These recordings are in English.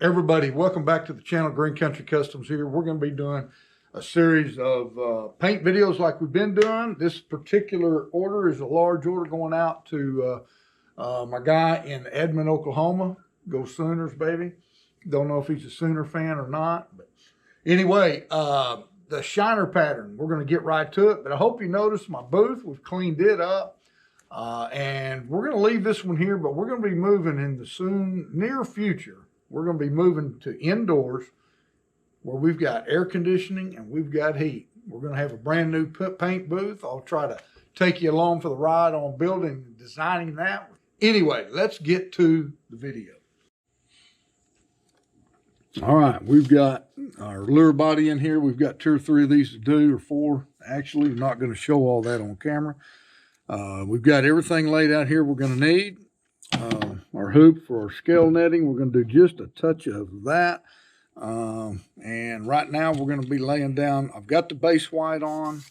Everybody, welcome back to the channel. Green Country Customs here. We're going to be doing a series of paint videos like we've been doing. This particular order is a large order going out to my guy in Edmond, Oklahoma. Go Sooners, baby. Don't know if he's a Sooner fan or not. But anyway, the shiner pattern, we're going to get right to it. But I hope you noticed my booth. We've cleaned it up. And we're going to leave this one here, but we're going to be moving in the near future. We're going to be moving to indoors where we've got air conditioning and we've got heat. We're going to have a brand new paint booth. I'll try to take you along for the ride on building and designing that. Anyway, let's get to the video. All right, we've got our lure body in here. We've got 2 or 3 of these to do, or 4 actually. I'm not going to show all that on camera. We've got everything laid out here we're going to need. Our hoop for our scale netting, we're going to do just a touch of that. And right now we're going to be laying down, I've got the base white on.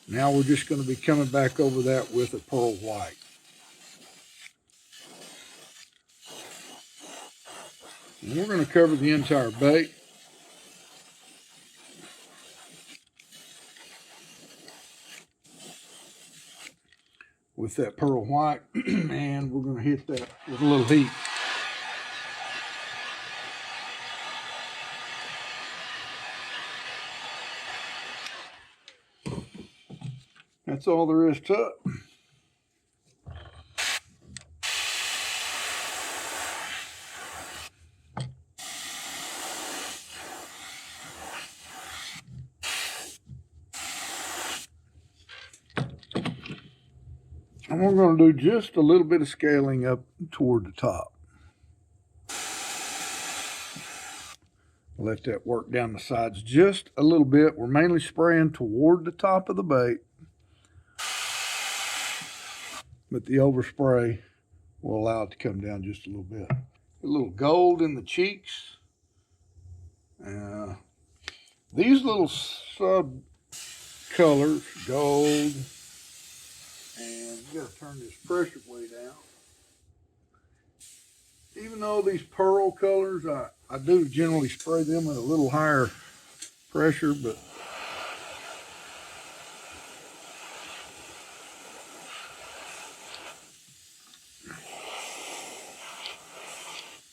Now we're just going to be coming back over that with a pearl white. And we're going to cover the entire bait. With that pearl white, and we're going to hit that with a little heat. That's all there is to it. And we're going to do just a little bit of scaling up toward the top. Let that work down the sides just a little bit. We're mainly spraying toward the top of the bait, but the overspray will allow it to come down just a little bit. A little gold in the cheeks. These little sub colors, gold. And you got to turn this pressure way down. Even though these pearl colors, I do generally spray them at a little higher pressure, but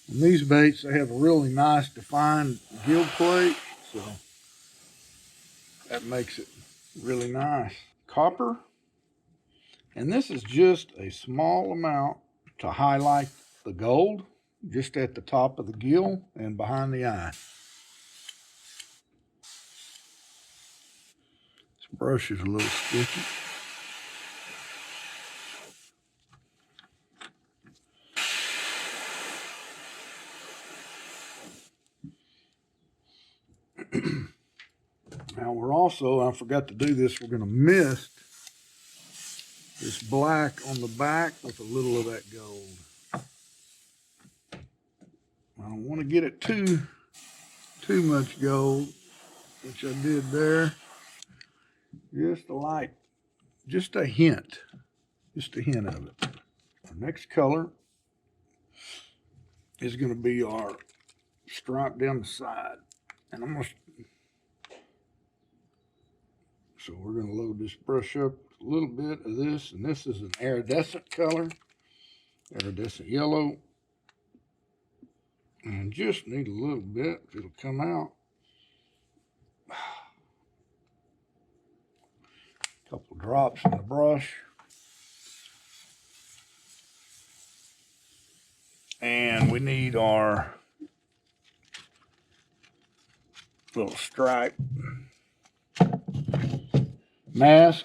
and these baits, they have a really nice defined gill plate, so that makes it really nice. Copper. And this is just a small amount to highlight the gold, just at the top of the gill and behind the eye. This brush is a little sticky. Now we're also, I forgot to do this, we're going to mist this black on the back with a little of that gold. I don't want to get it too much gold, which I did there. Just a light, just a hint of it. Our next color is going to be our stripe down the side. And so we're going to load this brush up a little bit of this, and this is an iridescent color, iridescent yellow, and just need a little bit, it'll come out. A couple drops in the brush, and we need our little stripe mask.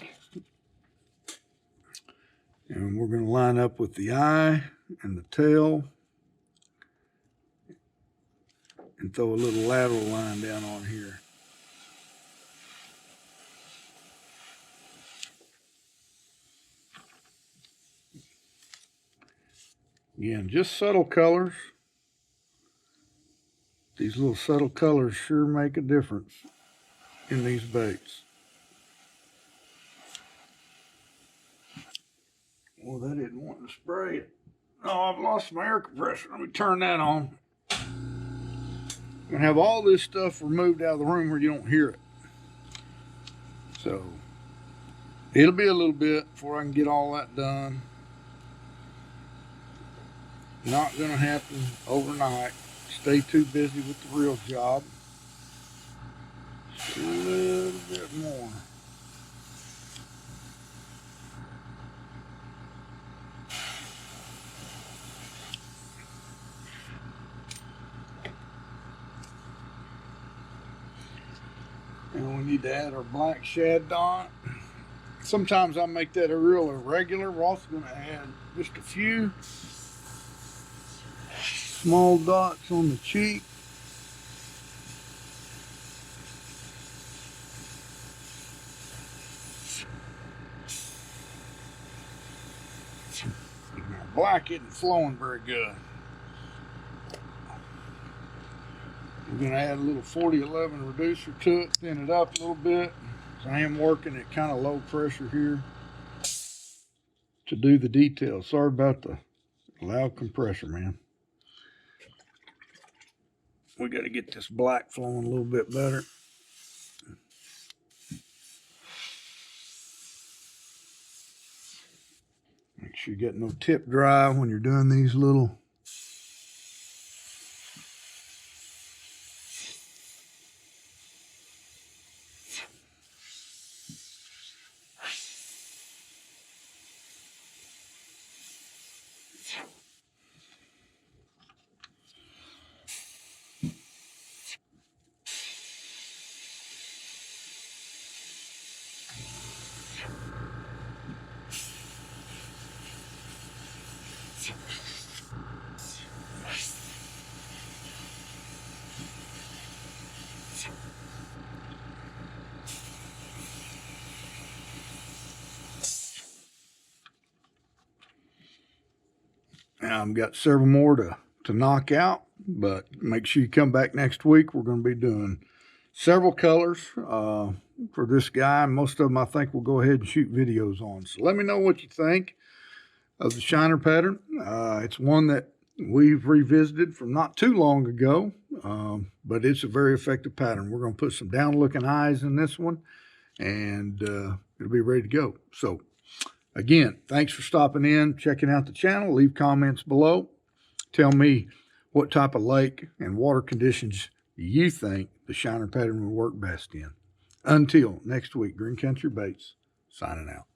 And we're going to line up with the eye and the tail and throw a little lateral line down on here. Again, just subtle colors. These little subtle colors sure make a difference in these baits. Well, that didn't want to spray it. Oh, I've lost my air compressor. Let me turn that on. I'm gonna have all this stuff removed out of the room where you don't hear it. So it'll be a little bit before I can get all that done. Not gonna happen overnight. Stay too busy with the real job. Just a little bit more. And we need to add our black shad dot. Sometimes I make that a real irregular. We're also going to add just a few small dots on the cheek. My black isn't flowing very good. We're going to add a little 4011 reducer to it, thin it up a little bit. I am working at kind of low pressure here to do the details. Sorry about the loud compressor, man. We got to get this black flowing a little bit better. Make sure you get no tip dry when you're doing these little I've got several more to knock out, but make sure you come back next week. We're going to be doing several colors for this guy. Most of them I think we'll go ahead and shoot videos on. So let me know what you think of the shiner pattern. It's one that we've revisited from not too long ago, but it's a very effective pattern. We're going to put some down looking eyes in this one, and it'll be ready to go. So again, thanks for stopping in, checking out the channel. Leave comments below. Tell me what type of lake and water conditions you think the shiner pattern will work best in. Until next week, Green Country Baits, signing out.